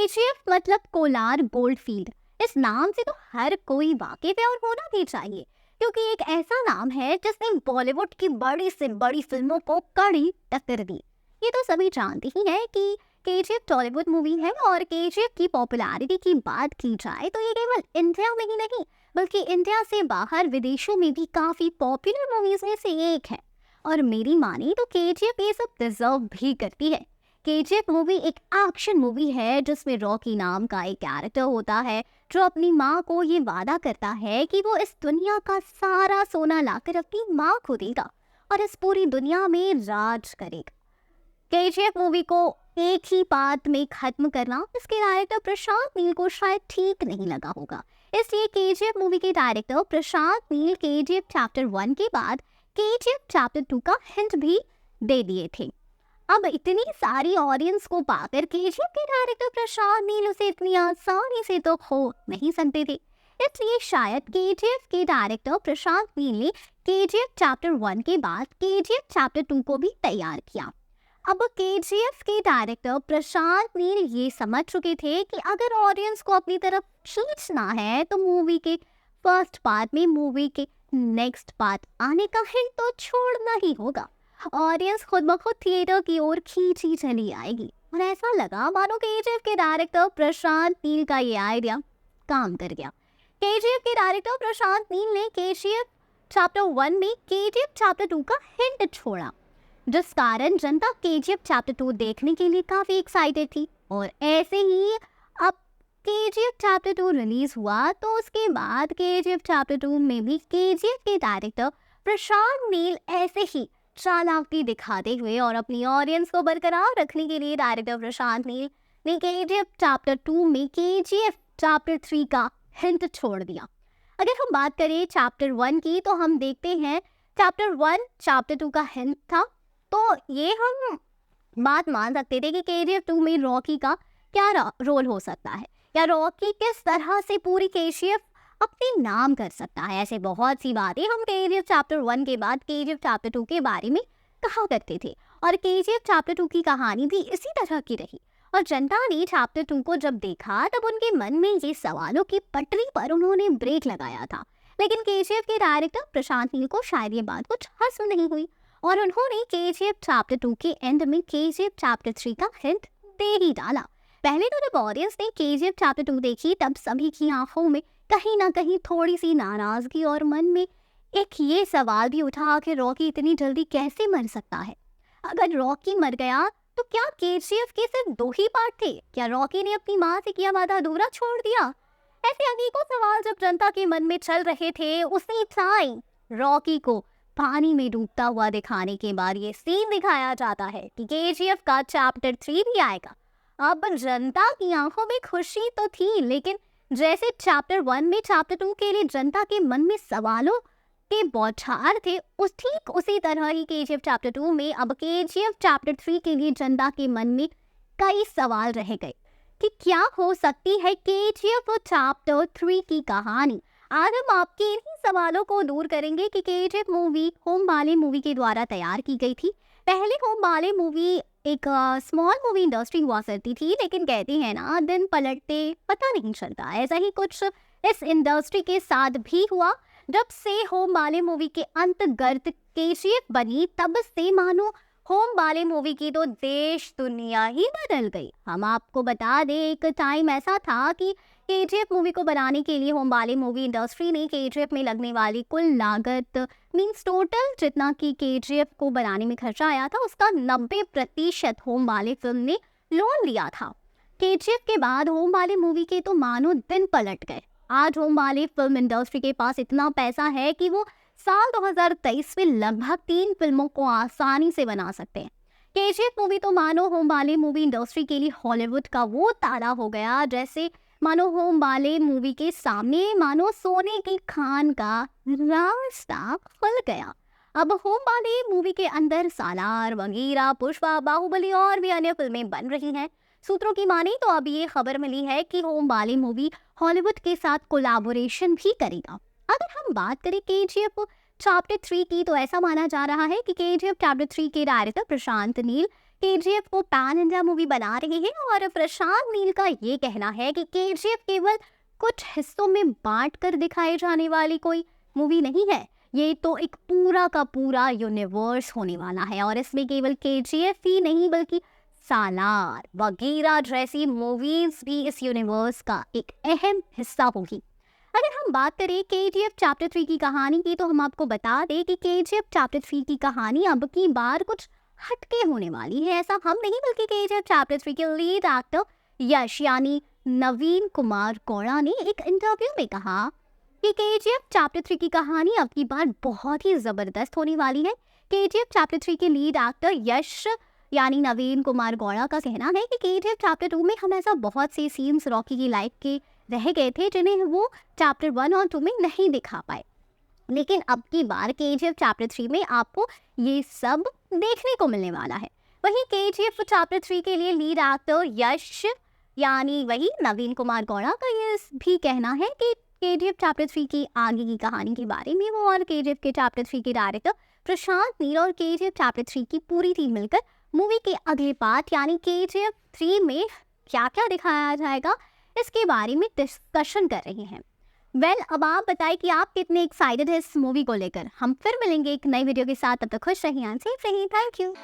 KGF मतलब Kolar goldfield. इस नाम से तो हर कोई वाकिफ है और होना भी चाहिए, क्योंकि एक ऐसा नाम है जिसने बॉलीवुड की बड़ी से बड़ी फिल्मों को कड़ी टक्कर दी। ये तो सभी जानते ही हैं कि केजीएफ टॉलीवुड मूवी है, और केजीएफ की पॉपुलैरिटी की बात की जाए तो ये केवल इंडिया में ही नहीं बल्कि इंडिया से बाहर विदेशों में भी काफी पॉपुलर मूवीज में से एक है। और मेरी माने तो केजीएफ ये सब डिजर्व भी करती है। केजीएफ मूवी एक एक्शन मूवी है जिसमें रॉकी नाम का एक कैरेक्टर होता है जो अपनी माँ को ये वादा करता है कि वो इस दुनिया का सारा सोना लाकर अपनी माँ को देगा और इस पूरी दुनिया में राज करेगा। केजीएफ मूवी को एक ही पार्ट में खत्म करना इसके डायरेक्टर प्रशांत नील को शायद ठीक नहीं लगा होगा, इसलिए केजीएफ मूवी के director Prashanth Neel KGF chapter 1 के बाद केजीएफ चैप्टर 2 का हिंट भी दे दिए थे। अब इतनी सारी ऑडियंस को पाकर केजीएफ के डायरेक्टर प्रशांत नील उसे इतनी आसानी से तो खो नहीं सकते थे, इसलिए शायद केजीएफ के डायरेक्टर प्रशांत नील ने केजीएफ चैप्टर 1 के बाद केजीएफ चैप्टर 2 को भी तैयार किया। अब केजीएफ के डायरेक्टर प्रशांत नील ये समझ चुके थे कि अगर ऑडियंस को अपनी तरफ खींचना है तो मूवी के फर्स्ट पार्ट में मूवी के नेक्स्ट पार्ट आने का हिंट तो छोड़ना ही होगा। ऑडियंस खुद ब खुद थिएटर की ओर खींची चली आएगी और ऐसा लगा मानो केजीएफ के डायरेक्टर प्रशांत नील का ये आइडिया काम कर गया। केजीएफ के डायरेक्टर प्रशांत नील ने केजीएफ चैप्टर 1 में केजीएफ चैप्टर 2 का हिंट छोड़ा, जिस कारण जनता केजीएफ चैप्टर 2 देखने के लिए काफी एक्साइटेड थी। और ऐसे ही अब केजीएफ चैप्टर 2 रिलीज हुआ तो उसके बाद केजीएफ चैप्टर 2 में भी केजीएफ के डायरेक्टर प्रशांत नील ऐसे ही चालाकी दिखाते हुए और अपनी ऑडियंस को बरकरार रखने के लिए डायरेक्टर प्रशांत नील ने केजीएफ चैप्टर 2 में केजीएफ चैप्टर 3 का हिंट छोड़ दिया। अगर हम बात करें चैप्टर 1 की तो हम देखते हैं चैप्टर 1 चैप्टर 2 का हिंट था, तो ये हम बात मान सकते थे कि केजीएफ 2 में रॉकी का क्या रोल हो सकता है या रॉकी किस तरह से पूरी केजीएफ अपने नाम कर सकता है। ऐसे बहुत सी बातें हम केजीएफ चैप्टर 1 के बाद केजीएफ चैप्टर 2 के बारे में कहा करते थे और केजीएफ चैप्टर 2 की कहानी भी इसी तरह की रही। और जनता ने चैप्टर 2 को जब देखा तब उनके मन में ये सवालों की पटरी पर उन्होंने ब्रेक लगाया था, लेकिन केजीएफ के डायरेक्टर प्रशांत नील को शायद ये बात कुछ हज़म नहीं हुई और उन्होंने केजीएफ चैप्टर 2 के एंड में केजीएफ चैप्टर 3 का हिंट दे ही डाला। पहले तो जब ऑडियंस ने केजीएफ चैप्टर 2 देखी तब सभी की आंखों में कहीं ना कहीं थोड़ी सी नाराजगी और मन में एक ये सवाल भी उठा कि रॉकी इतनी जल्दी कैसे मर सकता है। अगर रॉकी मर गया तो क्या केजीएफ के सिर्फ 2 ही पार्ट थे? क्या रॉकी ने अपनी माँ से किया वादा अधूरा छोड़ दिया? ऐसे अनेकों सवाल जब जनता के मन में चल रहे थे, उसी टाइम रॉकी को पानी में डूबता हुआ दिखाने के बाद ये सीन दिखाया जाता है कि केजीएफ का चैप्टर 3 भी आएगा। अब जनता की आंखों में खुशी तो थी, लेकिन जैसे चैप्टर 1 में चैप्टर 2 के लिए जनता के मन में सवालों के बौछार थे, ठीक उसी तरह ही केजीएफ चैप्टर 2 में अब केजीएफ चैप्टर 3 के लिए जनता के मन में कई सवाल रह गए कि क्या हो सकती है केजीएफ चैप्टर 3 की कहानी। आज हम आपके इन्हीं सवालों को दूर करेंगे कि केजीएफ मूवी होम बाले मूवी के द्वारा तैयार की गई थी। पहले होम बाले मूवी एक स्मॉल मूवी इंडस्ट्री हुआ करती थी, लेकिन कहते हैं ना दिन पलटते पता नहीं चलता, ऐसा ही कुछ इस इंडस्ट्री के साथ भी हुआ। जब से होम बाले मूवी के अंतर्गत केजीएफ बनी तब से मानो होम बाले मूवी की तो देश दुनिया ही बदल गई। हम आपको बता दें एक टाइम ऐसा था कि केजीएफ मूवी को बनाने के लिए होम बाले मूवी इंडस्ट्री ने केजीएफ में लगने वाली कुल लागत मीन्स टोटल जितना कि केजीएफ को बनाने में खर्चा आया था उसका 90% होम बाले फिल्म ने लोन लिया था। केजीएफ के बाद होम बाले मूवी के तो मानो दिन पलट गए। आज होम बाले फिल्म इंडस्ट्री के पास इतना पैसा है कि वो साल 2023 में लगभग 3 फिल्मों को आसानी से बना सकते हैं। केजीएफ मूवी तो मानो होम बाले मूवी इंडस्ट्री के लिए हॉलीवुड का वो तारा हो गया जैसे मानो होम बाले मूवी के सामने मानो सोने की खान का रास्ता खुल गया। अब होम बाले मूवी के अंदर सालार, बगीरा, पुष्पा, बाहुबली और भी अन्य फिल्में बन रही हैं। सूत्रों की माने तो अब ये खबर मिली है कि होम बाले मूवी हॉलीवुड के साथ कोलैबोरेशन भी करेगा। अगर हम बात करें केजीएफ चैप्टर 3 की तो ऐसा माना जा रहा है कि केजीएफ चैप्टर 3 के डायरेक्टर प्रशांत नील केजीएफ को पैन इंडिया मूवी बना रहे हैं और प्रशांत नील का ये कहना है कि केजीएफ केवल कुछ हिस्सों में बांट कर दिखाई जाने वाली कोई मूवी नहीं है, ये तो एक पूरा का पूरा यूनिवर्स होने वाला है और इसमें केवल केजीएफ ही नहीं बल्कि सालार वगैरह जैसी मूवीज भी इस यूनिवर्स का एक अहम हिस्सा होगी। अगर हम बात करें केजीएफ चैप्टर 3 की कहानी की, तो हम आपको बता दें कि केजीएफ चैप्टर 3 की कहानी अब की बार कुछ हटके होने वाली है। ऐसा हम नहीं बल्कि केजीएफ चैप्टर 3 के लीड एक्टर यश यानी नवीन कुमार गौड़ा ने एक इंटरव्यू में कहा कि केजीएफ चैप्टर 3 की कहानी अब की बार बहुत ही जबरदस्त होने वाली है। केजीएफ चैप्टर 3 के लीड एक्टर यश यानी नवीन कुमार गौड़ा का कहना है कि केजीएफ चैप्टर 2 में हम ऐसा बहुत से सीन्स रॉकी की लाइफ के रह गए थे जिन्हें वो चैप्टर 1 और 2 में नहीं दिखा पाए, लेकिन अब की बार केजीएफ चैप्टर 3 में आपको ये सब देखने को मिलने वाला है। वहीं केजीएफ चैप्टर 3 के लिए लीड एक्टर यश यानी वही नवीन कुमार गौड़ा का ये भी कहना है कि केजीएफ चैप्टर 3 की आगे की कहानी के बारे में वो और केजीएफ के चैप्टर 3 के डायरेक्टर प्रशांत नील और केजीएफ चैप्टर 3 की पूरी टीम मिलकर मूवी के अगले पार्ट यानी केजीएफ 3 में क्या क्या दिखाया जाएगा इसके बारे में डिस्कशन कर रहे हैं। अब आप बताएं कि आप कितने एक्साइटेड हैं इस मूवी को लेकर। हम फिर मिलेंगे एक नई वीडियो के साथ, तब तक खुश रहिए, सेफ रहिए। Thank you.